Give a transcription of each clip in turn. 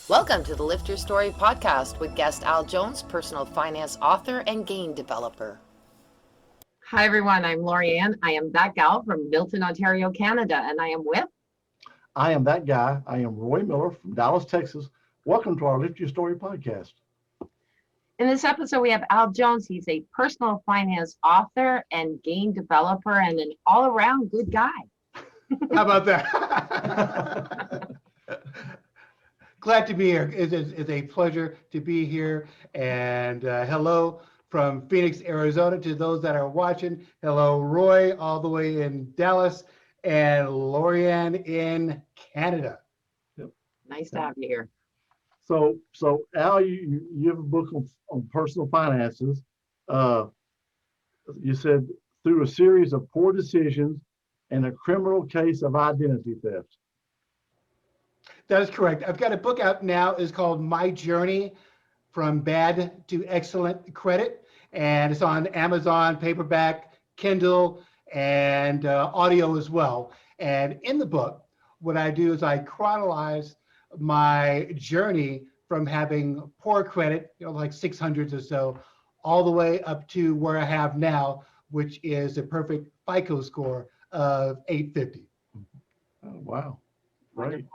Welcome to the Lift Your Story podcast with guest Al Jones, personal finance author and game developer. Hi, everyone. I'm LaurieAnn. I am that gal from Milton, Ontario, Canada, and I am with. I am that guy. I am Roy Miller from Dallas, Texas. Welcome to our Lift Your Story podcast. In this episode, we have Al Jones. He's a personal finance author and game developer and an all-around good guy. How about that? Glad to be here. It's a pleasure to be here. And hello from Phoenix, Arizona to those that are watching. Hello, Roy, all the way in Dallas, and LaurieAnn in Canada. Nice to have you here. So Al, you have a book on personal finances. You said through a series of poor decisions and a criminal case of identity theft. That is correct. I've got a book out now. It's called My Journey from Bad to Excellent Credit, and it's on Amazon, paperback, Kindle, and audio as well. And in the book, what I do is I chronologize my journey from having poor credit, like 600s or so, all the way up to where I have now, which is a perfect FICO score of 850. Oh, wow. Right.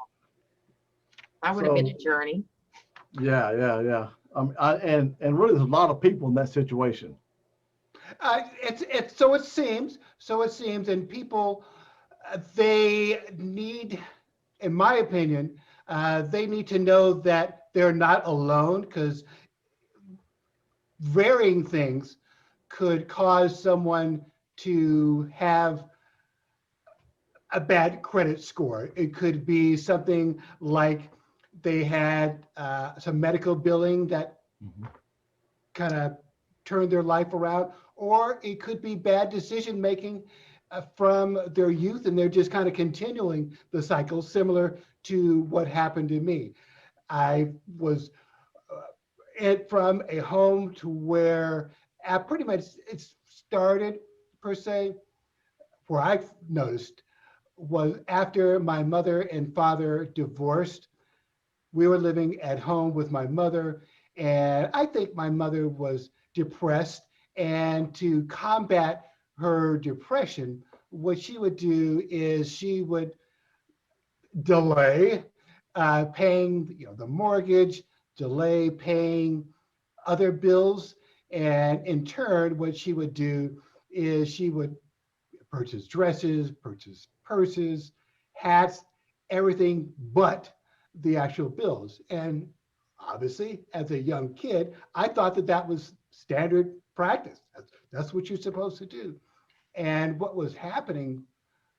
That would have been a journey. Yeah. And really, there's a lot of people in that situation. So it seems, and people, they need, in my opinion, they need to know that they're not alone, because varying things could cause someone to have a bad credit score. It could be something like they had some medical billing that kind of turned their life around, or it could be bad decision making from their youth, and they're just kind of continuing the cycle, similar to what happened to me. I was from a home to where pretty much it started, per se, where I've noticed was after my mother and father divorced. We were living at home with my mother, and I think my mother was depressed. And to combat her depression, what she would do is she would delay paying, the mortgage, delay paying other bills, and in turn, what she would do is she would purchase dresses, purchase purses, hats, everything but the actual bills. And obviously, as a young kid, I thought that was standard practice. That's what you're supposed to do. And what was happening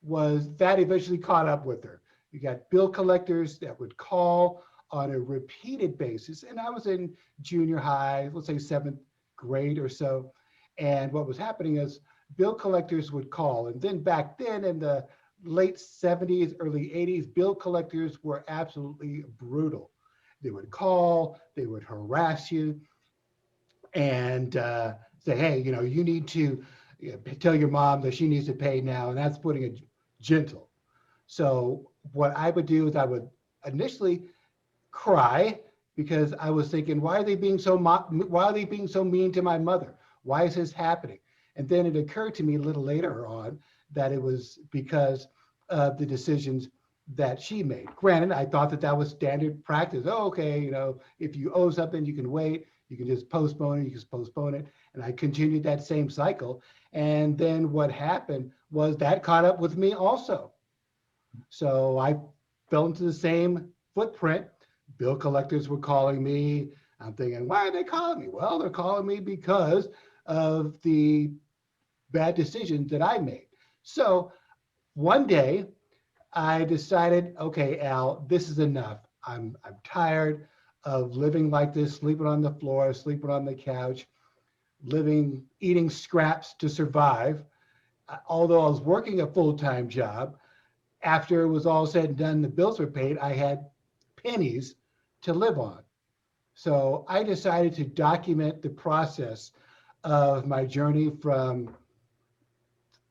was that eventually caught up with her. You got bill collectors that would call on a repeated basis. And I was in junior high, let's say 7th grade or so. And what was happening is bill collectors would call. And then back then in the late 70s, early 80s, bill collectors were absolutely brutal. They would call, they would harass you, and say, hey, you need to tell your mom that she needs to pay now, and that's putting it gentle. So what I would do is I would initially cry, because I was thinking, why are they being so mean to my mother? Why is this happening? And then it occurred to me a little later on that it was because of the decisions that she made. Granted, I thought that was standard practice. Oh, okay, if you owe something, you can wait. You can just postpone it. And I continued that same cycle. And then what happened was that caught up with me also. So I fell into the same footprint. Bill collectors were calling me. I'm thinking, why are they calling me? Well, they're calling me because of the bad decisions that I made. So one day I decided, okay, Al, this is enough. I'm tired of living like this, sleeping on the floor, sleeping on the couch, eating scraps to survive. Although I was working a full-time job, after it was all said and done, the bills were paid, I had pennies to live on. So I decided to document the process of my journey from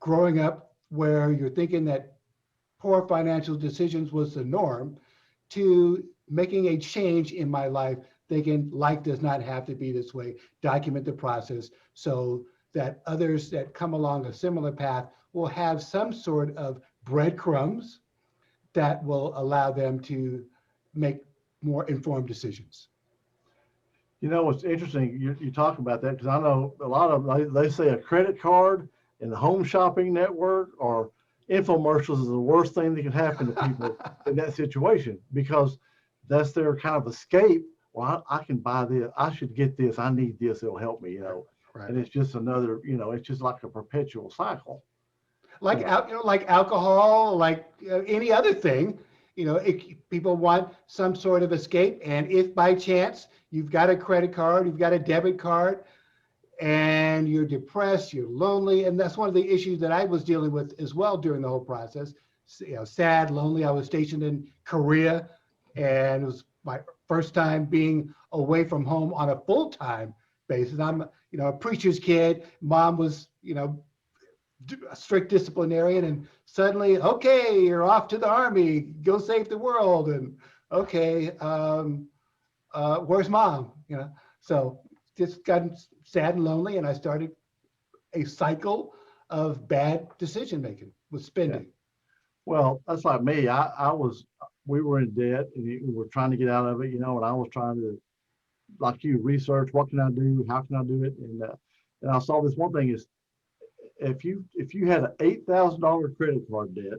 growing up where you're thinking that poor financial decisions was the norm to making a change in my life, thinking life does not have to be this way. Document the process so that others that come along a similar path will have some sort of breadcrumbs that will allow them to make more informed decisions. You know, what's interesting, you talk about that, because I know a lot of them, they say a credit card and the home shopping network or infomercials is the worst thing that can happen to people in that situation, because that's their kind of escape. Well, I can buy this. I should get this. I need this. It'll help me, Right. And it's just another, it's just like a perpetual cycle. Like like alcohol, like any other thing, people want some sort of escape. And if by chance you've got a credit card, you've got a debit card, and you're depressed, you're lonely, and that's one of the issues that I was dealing with as well during the whole process. Sad, lonely. I was stationed in Korea, and it was my first time being away from home on a full-time basis. I'm, a preacher's kid. Mom was, a strict disciplinarian, and suddenly, okay, you're off to the army, go save the world, and okay, where's mom? So just got sad and lonely, and I started a cycle of bad decision making with spending. Yeah. Well, that's like me. We were in debt and we were trying to get out of it, and I was trying to, like you, research what can I do, how can I do it, and I saw this one thing is, if you had an $8,000 credit card debt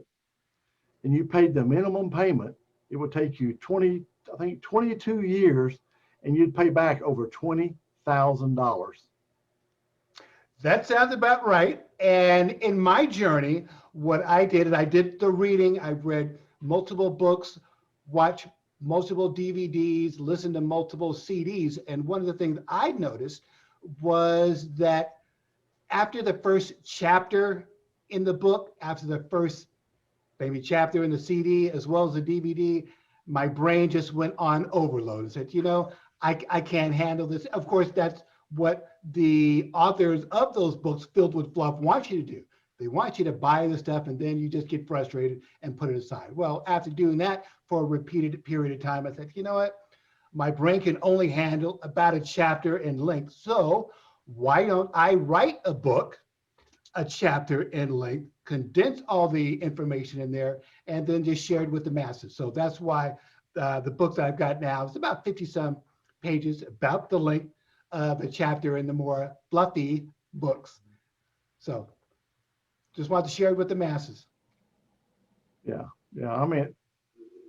and you paid the minimum payment, it would take you 22 years, and you'd pay back over $20,000. That sounds about right. And in my journey, what I did is I did the reading. I've read multiple books, watched multiple DVDs, listened to multiple CDs. And one of the things I noticed was that after the first chapter in the book, after the first maybe chapter in the CD, as well as the DVD, my brain just went on overload and said, I can't handle this. Of course, that's what the authors of those books filled with fluff want you to do. They want you to buy the stuff, and then you just get frustrated and put it aside. Well, after doing that for a repeated period of time, I said, you know what? My brain can only handle about a chapter in length. So why don't I write a book, a chapter in length, condense all the information in there, and then just share it with the masses. So that's why the book that I've got now is about 50-some pages, about the length of a chapter in the more fluffy books. So just want to share it with the masses. Yeah. I mean,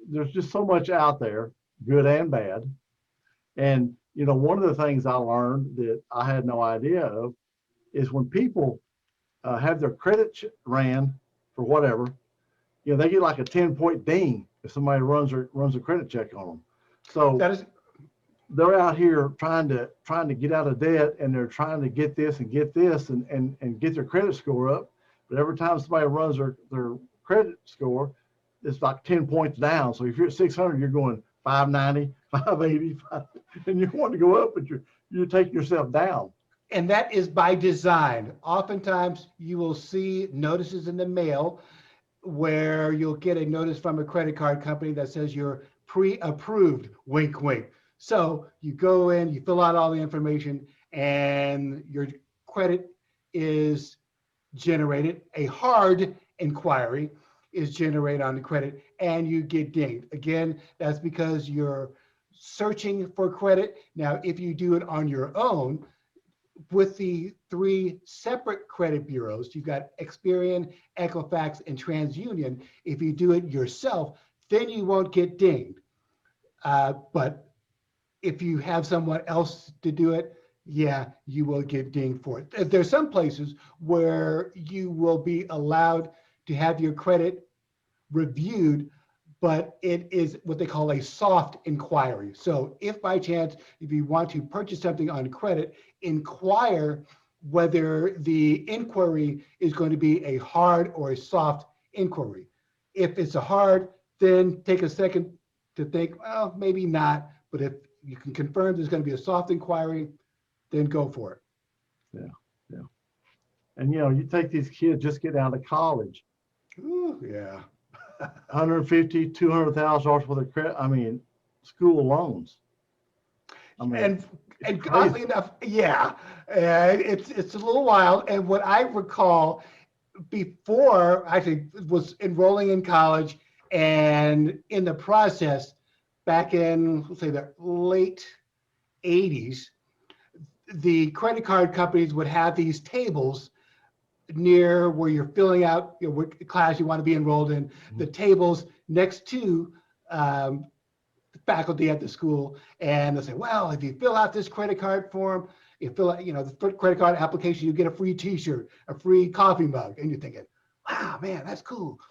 there's just so much out there, good and bad. And, one of the things I learned that I had no idea of is when people have their credit ran for whatever, they get like a 10-point ding if somebody runs a credit check on them. So they're out here trying to get out of debt, and they're trying to get this and get this and get their credit score up. But every time somebody runs their credit score, it's like 10 points down. So if you're at 600, you're going 590, 580, and you want to go up, but you're taking yourself down. And that is by design. Oftentimes you will see notices in the mail where you'll get a notice from a credit card company that says you're pre-approved, wink, wink. So you go in, you fill out all the information, and your credit is generated. A hard inquiry is generated on the credit, and you get dinged. Again, that's because you're searching for credit. Now, if you do it on your own, with the 3 separate credit bureaus, you've got Experian, Equifax, and TransUnion. If you do it yourself, then you won't get dinged. But if you have someone else to do it, yeah, you will get dinged for it. There's some places where you will be allowed to have your credit reviewed, but it is what they call a soft inquiry. So if by chance, if you want to purchase something on credit, inquire whether the inquiry is going to be a hard or a soft inquiry. If it's a hard, then take a second to think, well, maybe not. But if you can confirm there's going to be a soft inquiry, then go for it. Yeah. And you take these kids just get out of college. Ooh, yeah. $150,000, $200,000 worth of credit. I mean, school loans. I mean, and crazy. oddly enough, yeah, it's a little wild. And what I recall before I was enrolling in college, and in the process, back in let's say the late '80s, the credit card companies would have these tables near where you're filling out what class you want to be enrolled in. The tables next to faculty at the school, and they'll say, well, if you fill out this credit card form, you fill out, the credit card application, you get a free t-shirt, a free coffee mug. And you're thinking, wow, man, that's cool.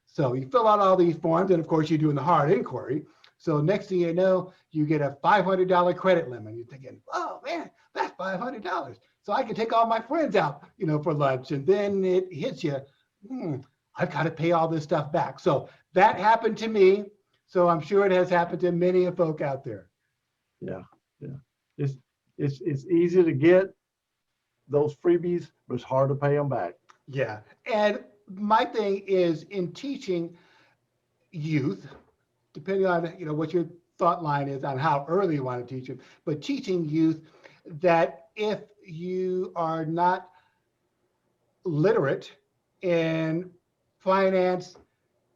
So you fill out all these forms, and of course you're doing the hard inquiry. So next thing you know, you get a $500 credit limit. You're thinking, oh man, that's $500. So I can take all my friends out, for lunch. And then it hits you, I've got to pay all this stuff back. So that happened to me. So I'm sure it has happened to many a folk out there. Yeah. It's easy to get those freebies, but it's hard to pay them back. Yeah. And my thing is in teaching youth, depending on what your thought line is on how early you want to teach them, but teaching youth that if you are not literate in finance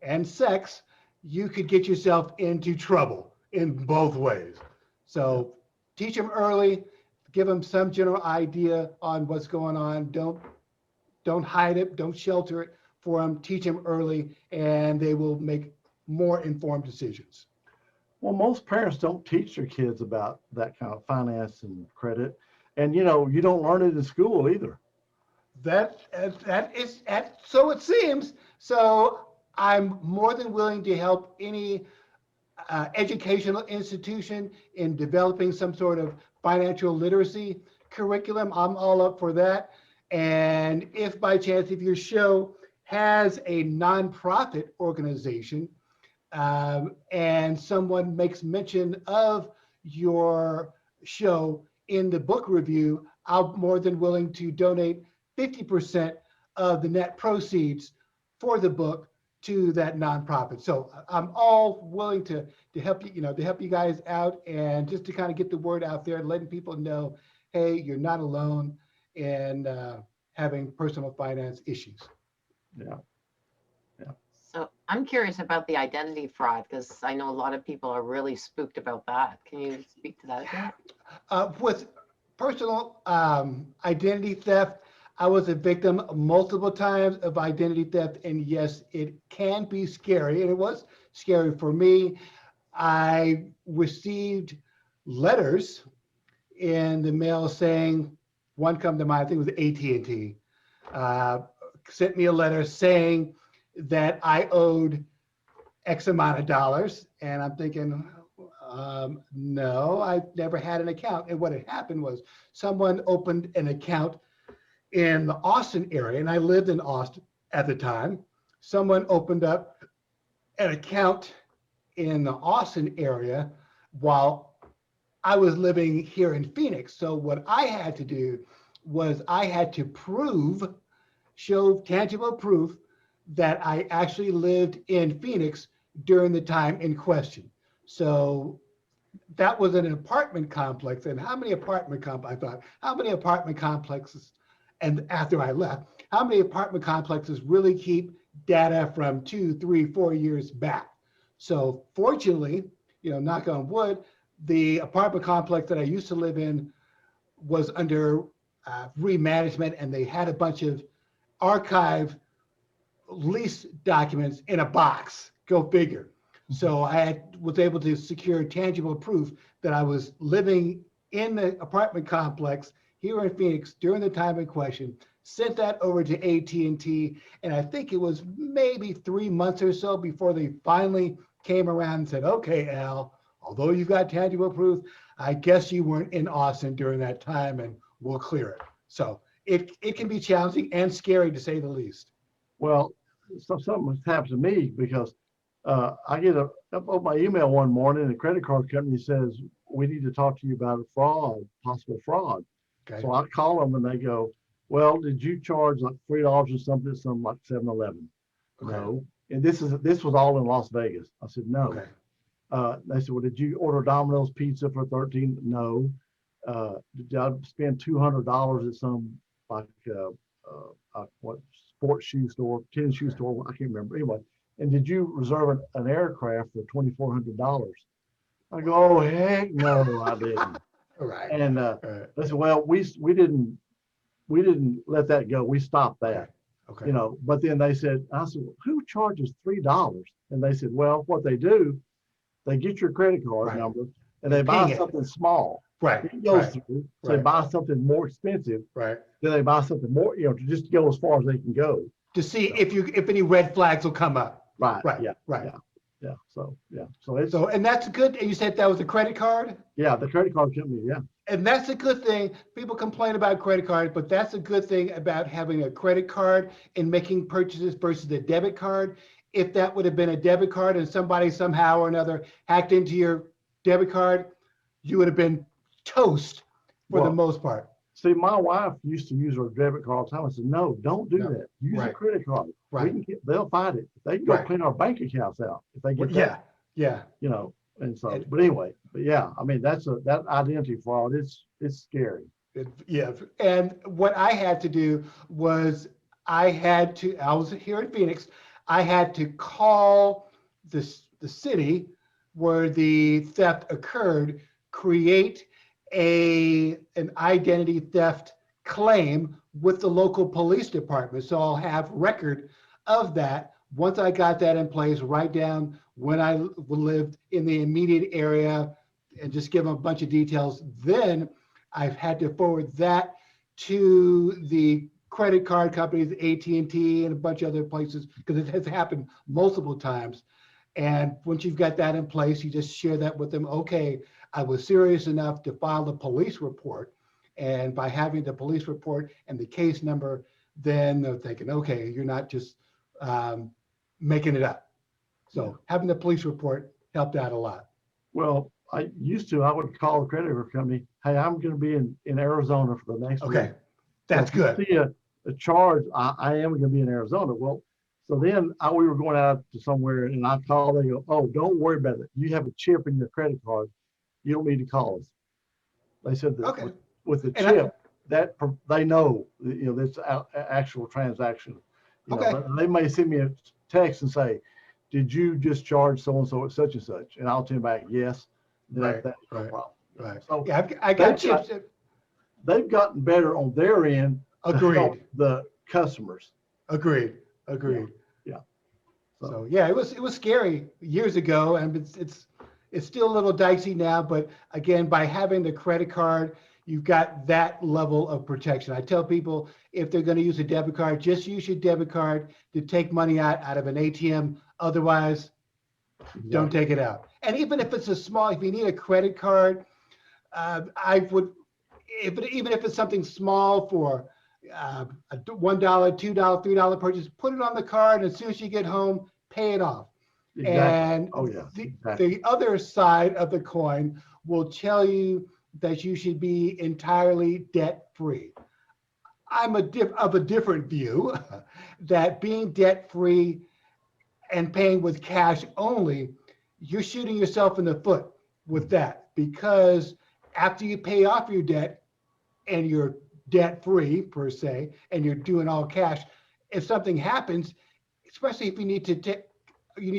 and sex, you could get yourself into trouble in both ways. So teach them early, give them some general idea on what's going on. Don't hide it, don't shelter it for them. Teach them early, and they will make more informed decisions. Well, most parents don't teach their kids about that kind of finance and credit. And, you don't learn it in school either. That is, so it seems. So I'm more than willing to help any educational institution in developing some sort of financial literacy curriculum. I'm all up for that. And if by chance, if your show has a nonprofit organization and someone makes mention of your show in the book review, I'm more than willing to donate 50% of the net proceeds for the book to that nonprofit. So I'm all willing to help you, to help you guys out, and just to kind of get the word out there, letting people know, hey, you're not alone in having personal finance issues. Yeah. So I'm curious about the identity fraud, because I know a lot of people are really spooked about that. Can you speak to that again? With personal identity theft, I was a victim multiple times of identity theft, and yes, it can be scary, and it was scary for me. I received letters in the mail saying, one come to mind, I think it was AT&T, sent me a letter saying that I owed X amount of dollars, and I'm thinking, no, I never had an account. And what had happened was someone opened an account in the Austin area, and I lived in Austin at the time. Someone opened up an account in the Austin area while I was living here in Phoenix. So what I had to do was I had to show tangible proof that I actually lived in Phoenix during the time in question. So that was an apartment complex. And how many apartment complexes, and after I left, how many apartment complexes really keep data from 2, 3, 4 years back? So fortunately, knock on wood, the apartment complex that I used to live in was under remanagement, and they had a bunch of archive lease documents in a box. Go figure. So I was able to secure tangible proof that I was living in the apartment complex here in Phoenix during the time in question, sent that over to AT&T, and I think it was maybe 3 months or so before they finally came around and said, okay, Al, although you've got tangible proof, I guess you weren't in Austin during that time, and we'll clear it. So it can be challenging and scary, to say the least. Well, something happens to me because I get up my email one morning, and the credit card company says, we need to talk to you about a possible fraud. Okay. So I call them, and they go, well, did you charge like $3 or something like 7-Eleven? Okay. No. And this was all in Las Vegas. I said, no. Okay. They said, well, did you order Domino's pizza for 13? No. Did I spend $200 at some like what sports shoe store, tennis shoe store? I can't remember. Anyway, and did you reserve an aircraft for $2,400? I go, oh heck no, I didn't. Right. And they said, well, we didn't let that go. We stopped that. Okay. You know, but then I said, well, who charges $3? And they said, well, what they do, they get your credit card Right. number and they buy Ping it. something small. Right. It goes Right. through. So they Right. buy something more expensive. Right. Then they buy something more, you know, to just go as far as they can go. To see if any red flags will come up. Right. Right. Yeah. Right. Yeah. Yeah. So yeah. So it's So, and that's good. And you said that was a credit card? yeah, the credit card company, yeah. And that's a good thing. People complain about credit cards, but that's a good thing about having a credit card and making purchases versus a debit card. If that would have been a debit card and somebody somehow or another hacked into your debit card, you would have been toast for the Well, most part. See, my wife used to use her debit card all the time. I said, no, don't do No. that. Use a Right. credit card. Right. They'll find it. They can go Right. clean our bank accounts out if they get Yeah. that, Yeah. you know. And so, And- but anyway, but yeah, I mean, that identity fraud, it's scary. Yeah. And what I had to do was I was here in Phoenix. I had to call the city where the theft occurred, create an identity theft claim with the local police department. So I'll have record of that. Once I got that in place, write down when I lived in the immediate area and just give them a bunch of details. Then I've had to forward that to the credit card companies, AT&T and a bunch of other places, because it has happened multiple times. And once you've got that in place, you just share that with them. Okay, I was serious enough to file the police report. And by having the police report and the case number, then they're thinking, okay, you're not just making it up. So having the police report helped out a lot. Well, I would call the credit card company, hey, I'm going to be in Arizona for the next Okay, week. that's So if you good. see a charge, I am going to be in Arizona. Well, so then we were going out to somewhere and I called, they go, oh, don't worry about it. You have a chip in your credit card. You don't need to call us. They said that Okay. with the And chip, they know, you know, this actual transaction. You know, Okay. but they may send me a text and say, did you just charge so-and-so at such and such? And I'll tell them back, yes. Then Right, that's no right. problem. Right. So Yeah, I got they've got- chips. they've gotten better on their end to help Agreed. the customers. Agreed. Yeah. So yeah, it was scary years ago, and it's still a little dicey now. But again, by having the credit card, you've got that level of protection. I tell people if they're going to use a debit card, just use your debit card to take money out of an ATM. Otherwise, don't take it out. And even if it's if you need a credit card, I would, even if it's something small for a $1, $2, $3 purchase, put it on the card. And as soon as you get home, pay it off. Exactly. And Oh, yeah. the Exactly. other side of the coin will tell you that you should be entirely debt free. I'm of a different view that being debt free and paying with cash only, you're shooting yourself in the foot with that, because after you pay off your debt and you're debt free per se, and you're doing all cash, if something happens, especially if you need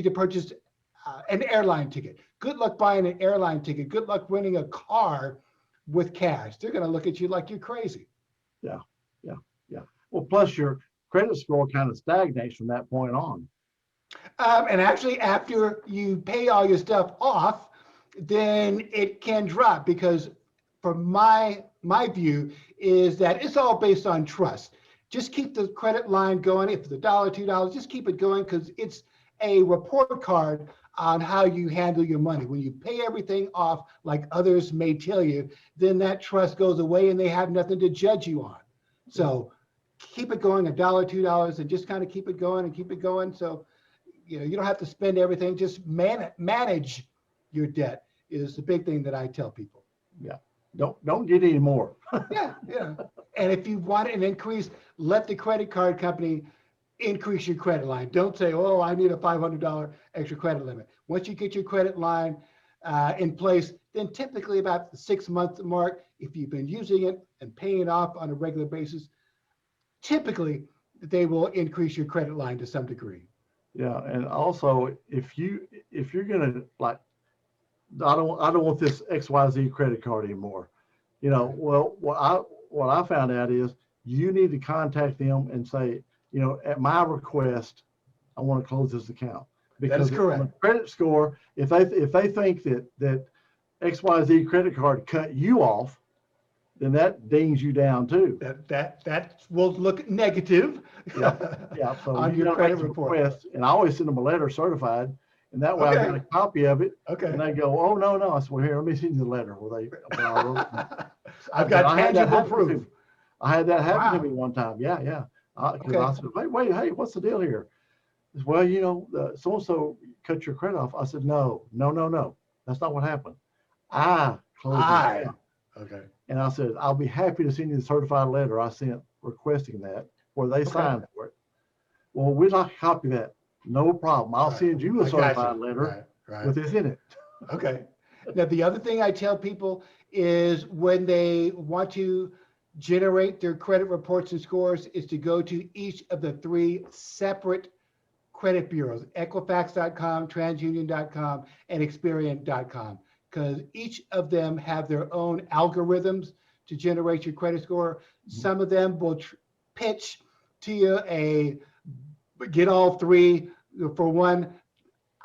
to purchase an airline ticket. Good luck buying an airline ticket. Good luck renting a car with cash. They're going to look at you like you're crazy. Yeah. Well, plus your credit score kind of stagnates from that point on. And actually, after you pay all your stuff off, then it can drop, because from my view is that it's all based on trust. Just keep the credit line going. If it's $1, $2, just keep it going, because it's a report card on how you handle your money. When you pay everything off like others may tell you, then that trust goes away and they have nothing to judge you on. So keep it going, $1, $2, and just kind of keep it going and keep it going. So, you know, you don't have to spend everything. Just manage your debt is the big thing that I tell people. Yeah. Don't get any more. Yeah. And if you want an increase, let the credit card company increase your credit line. Don't say, oh, I need a $500 extra credit limit. Once you get your credit line in place, then typically about the 6-month mark, if you've been using it and paying it off on a regular basis, typically they will increase your credit line to some degree. Yeah, and also if you're gonna like, I don't want this XYZ credit card anymore. Well, what I found out is you need to contact them and say, at my request, I want to close this account. That is Because correct. on the credit score, if they think that XYZ credit card cut you off, then that dings you down too. That will look negative Yeah. So on you your gotta credit make the report. request, and I always send them a letter certified, and that way I Okay. got a copy of it. Okay. And they go, oh no. I said, well, here, let me send you the letter. Well, I've got I had that tangible happen to proof. me. I had that happen to Wow. me one time. Yeah. Because Okay. I said, wait, hey, what's the deal here? He said, well, so-and-so cut your credit off. I said, no. That's not what happened. I closed the account. Okay. And I said, I'll be happy to send you the certified letter I sent requesting that, where they signed for it. Well, we'd like a copy of that. No problem. I'll Right. send you I a got certified you. letter Right. with this in it. Okay. Now, the other thing I tell people is when they want to generate their credit reports and scores is to go to each of the 3 separate credit bureaus, Equifax.com, TransUnion.com, and Experian.com, because each of them have their own algorithms to generate your credit score. Some of them will pitch to you get all 3 for one.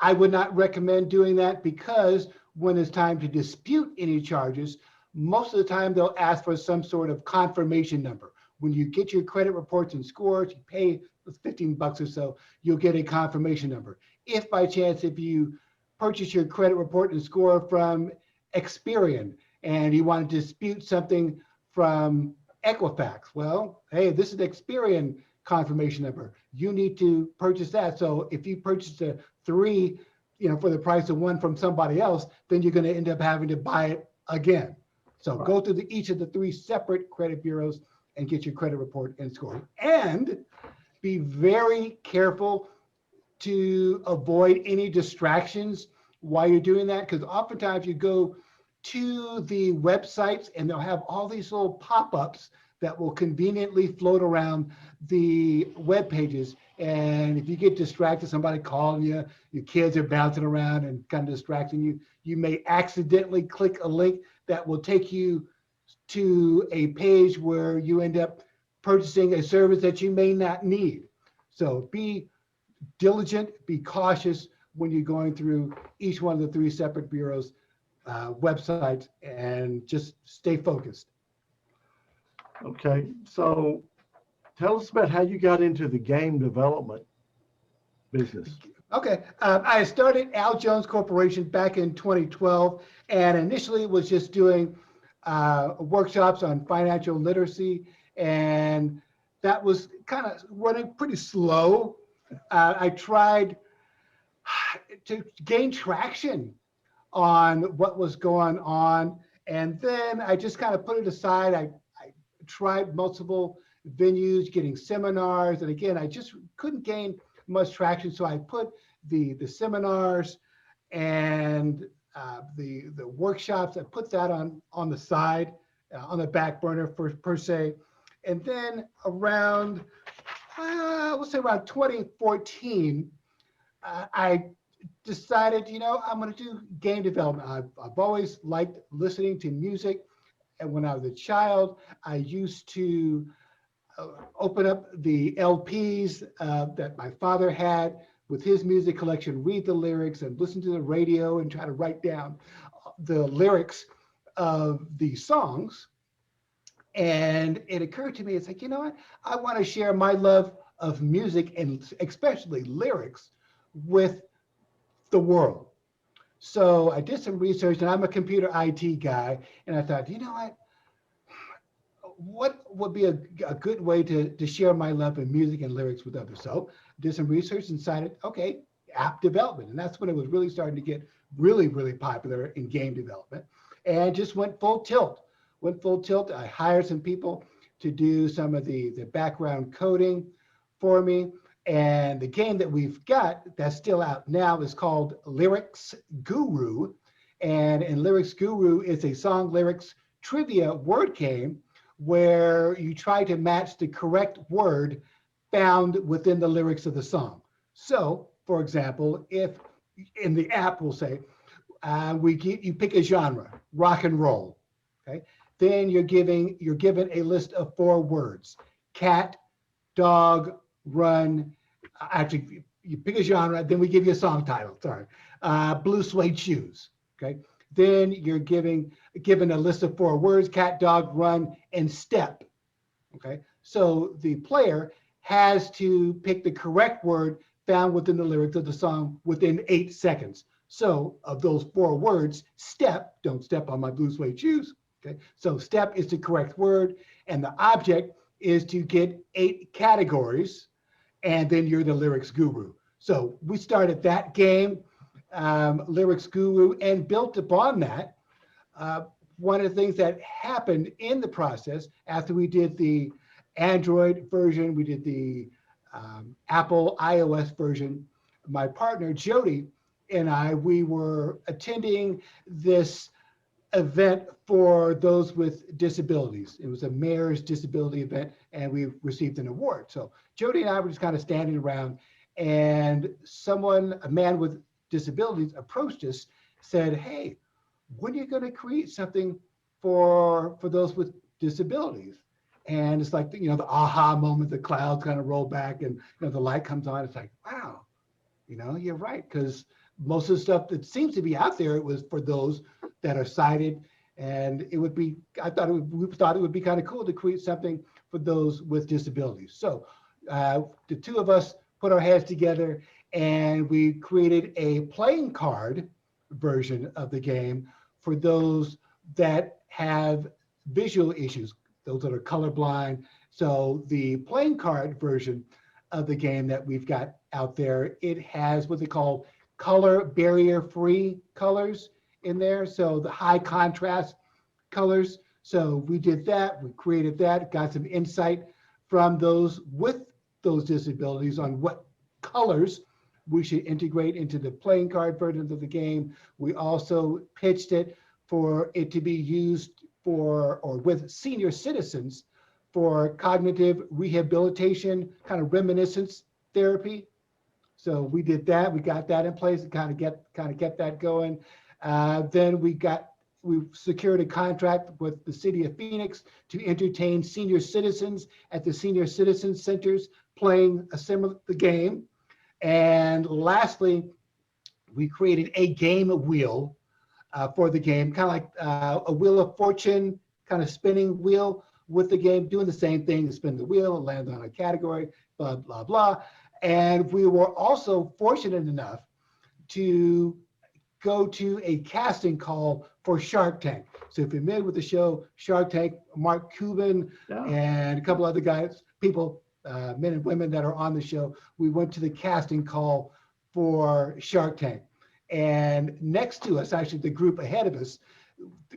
I would not recommend doing that, because when it's time to dispute any charges, most of the time they'll ask for some sort of confirmation number. When you get your credit reports and scores, you pay $15 or so, you'll get a confirmation number. If by chance, if you purchase your credit report and score from Experian and you want to dispute something from Equifax, well, hey, this is Experian confirmation number. You need to purchase that. So if you purchase a 3, for the price of 1 from somebody else, then you're going to end up having to buy it again. So Right. go through each of the 3 separate credit bureaus and get your credit report and score. And be very careful to avoid any distractions while you're doing that, because oftentimes you go to the websites and they'll have all these little pop-ups that will conveniently float around the web pages. And if you get distracted, somebody calling you, your kids are bouncing around and kind of distracting you, you may accidentally click a link that will take you to a page where you end up purchasing a service that you may not need. So be diligent, be cautious when you're going through each one of the 3 separate bureaus' websites, and just stay focused. Okay, so tell us about how you got into the game development business. Okay, I started Al Jones Corporation back in 2012, and initially was just doing workshops on financial literacy, and that was kind of running pretty slow. I tried to gain traction on what was going on, and then I just kind of put it aside. I tried multiple venues, getting seminars, and again, I just couldn't gain much traction. So I put the seminars and the workshops, I put that on the side, on the back burner per se. And then around, let's say around 2014, I decided, I'm going to do game development. I've always liked listening to music. And when I was a child, I used to open up the LPs that my father had with his music collection, read the lyrics and listen to the radio and try to write down the lyrics of the songs. And it occurred to me, it's like, I want to share my love of music and especially lyrics with the world. So I did some research, and I'm a computer IT guy, and I thought, what would be a good way to share my love of music and lyrics with others? So I did some research and decided, okay, app development. And that's when it was really starting to get really, really popular in game development, and just went full tilt. I hired some people to do some of the background coding for me. And the game that we've got that's still out now is called Lyrics Guru. And in Lyrics Guru, it's a song lyrics trivia word game where you try to match the correct word found within the lyrics of the song. So, for example, if in the app we'll say, you pick a genre, rock and roll, okay? Then you're given a list of 4 words: cat, dog, run. Actually, you pick a genre, then we give you a song title. Sorry, blue suede shoes. Okay. Then you're given a list of 4 words: cat, dog, run, and step. Okay. So the player has to pick the correct word found within the lyrics of the song within 8 seconds. So of those 4 words, step, don't step on my blue suede shoes. Okay. So step is the correct word, and the object is to get 8 categories, and then you're the lyrics guru. So we started that game, Lyrics Guru, and built upon that. One of the things that happened in the process after we did the Android version, we did the Apple iOS version, my partner Jody and I, we were attending this event for those with disabilities. It was a mayor's disability event, and we received an award. So Jody and I were just kind of standing around, and a man with disabilities, approached us, said, "Hey, when are you going to create something for those with disabilities?" And it's like, the aha moment, the clouds kind of roll back, and the light comes on. It's like, wow, you're right, because most of the stuff that seems to be out there, it was for those that are sighted, and we thought it would be kind of cool to create something for those with disabilities. So the two of us put our heads together, and we created a playing card version of the game for those that have visual issues, those that are colorblind. So the playing card version of the game that we've got out there, it has what they call color barrier free colors in there. So the high contrast colors. So we did that, we created that, got some insight from those with those disabilities on what colors we should integrate into the playing card version of the game. We also pitched it for it to be used for or with senior citizens for cognitive rehabilitation, kind of reminiscence therapy. So we did that. We got that in place and kind of get that going. Then we secured a contract with the city of Phoenix to entertain senior citizens at the senior citizen centers playing the game. And lastly, we created a game wheel for the game, kind of like a wheel of fortune, kind of spinning wheel with the game, doing the same thing, spin the wheel, land on a category, blah, blah, blah. And we were also fortunate enough to go to a casting call for Shark Tank. So if you're familiar with the show Shark Tank, Mark Cuban and a couple other people, men and women that are on the show, we went to the casting call for Shark Tank. And next to us, actually the group ahead of us,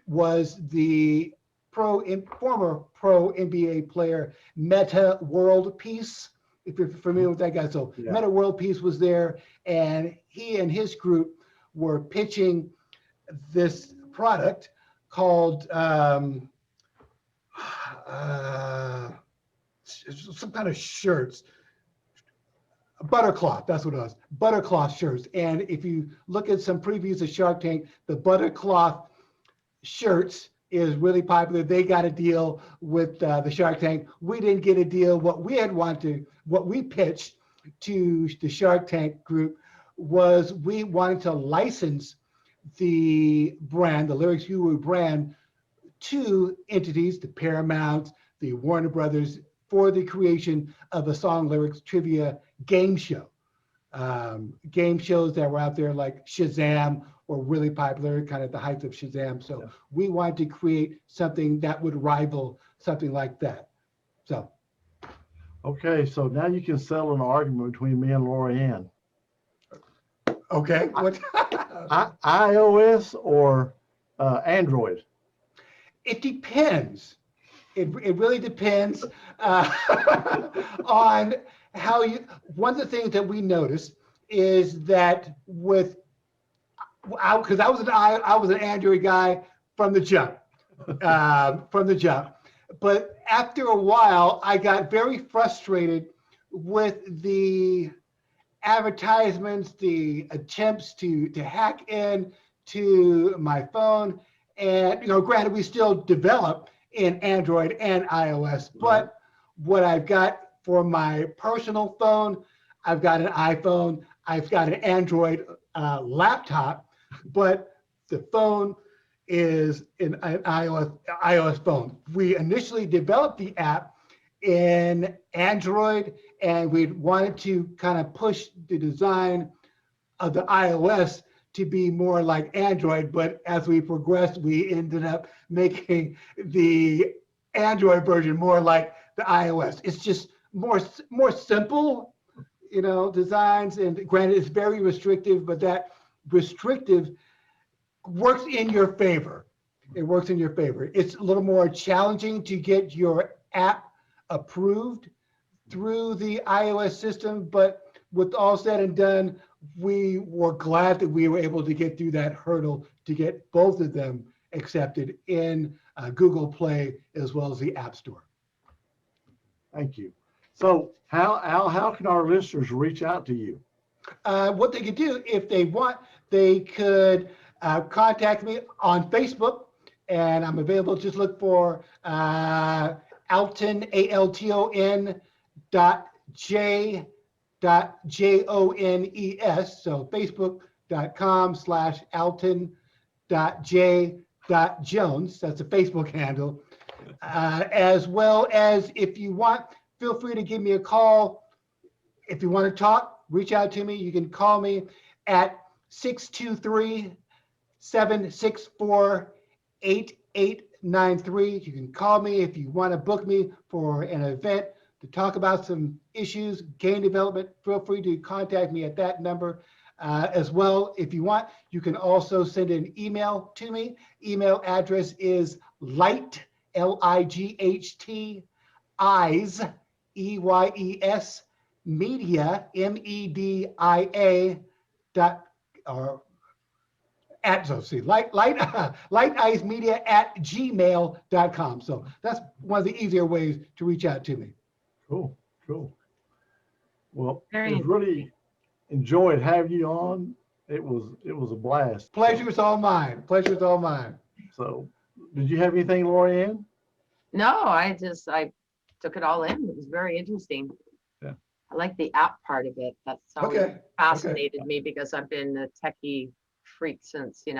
was the former pro NBA player Meta World Peace, if you're familiar with that guy. So Meta World Peace was there, and he and his group were pitching this product called some kind of shirts. Buttercloth, that's what it was. Buttercloth shirts. And if you look at some previews of Shark Tank, the Buttercloth shirts is really popular. They got a deal with the Shark Tank. We didn't get a deal. What we pitched to the Shark Tank group was we wanted to license the brand, the Lyrics Guru brand, to entities, the Paramount, the Warner Brothers, for the creation of a song lyrics trivia game show. Game shows that were out there like Shazam were really popular, kind of the height of Shazam. So we wanted to create something that would rival something like that. So. Okay, so now you can settle an argument between me and LaurieAnn. Okay. What? iOS or Android? It depends. It really depends on one of the things that we noticed is that because I was an Android guy from the jump, But after a while, I got very frustrated with the advertisements, the attempts to hack in to my phone. And, granted, we still develop in Android and iOS, but what I've got for my personal phone, I've got an iPhone, I've got an Android laptop, but the phone is an iOS phone. We initially developed the app in Android, and we wanted to kind of push the design of the iOS to be more like Android, but as we progressed, we ended up making the Android version more like the iOS. It's just more simple, designs, and granted, it's very restrictive, but that restrictive works in your favor. It works in your favor. It's a little more challenging to get your app approved through the iOS system, but with all said and done, we were glad that we were able to get through that hurdle to get both of them accepted in Google Play as well as the App Store. Thank you. So how can our listeners reach out to you? What they could do, if they want, they could contact me on Facebook, and I'm available. Just look for Alton, ALTON .JONES. So facebook.com/Alton.J.Jones. That's a Facebook handle. As well as, if you want, feel free to give me a call. If you want to talk, reach out to me. You can call me at 623-764-8893. You can call me if you want to book me for an event to talk about some issues, game development. Feel free to contact me at that number. As well, if you want, you can also send an email to me. Email address is light, LIGHT, eyes, EYES, media, MEDIA, lighteyesmedia@gmail.com. So that's one of the easier ways to reach out to me. Cool. Well, Very it was really enjoyed having you on. It was a blast. Pleasure is all mine. So, did you have anything, LaurieAnn? No, I took it all in. It was very interesting. Yeah. I like the app part of it. That's always fascinated me, because I've been a techie freak since, the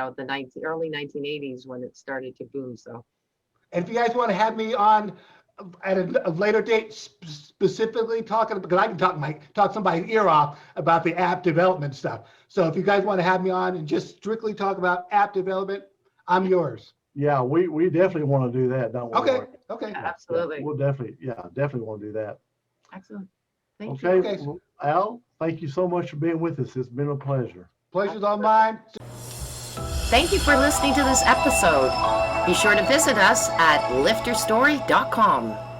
early 1980s when it started to boom. So, And if you guys want to have me on at a later date, specifically talking, because I can talk somebody's ear off about the app development stuff. So if you guys want to have me on and just strictly talk about app development, I'm yours. Yeah, we definitely want to do that, don't we? Okay. absolutely. We'll definitely want to do that. Excellent. Thank Okay, you. Okay. well, Al, thank you so much for being with us. It's been a pleasure. Pleasure's all mine. Thank you for listening to this episode. Be sure to visit us at lifterstory.com.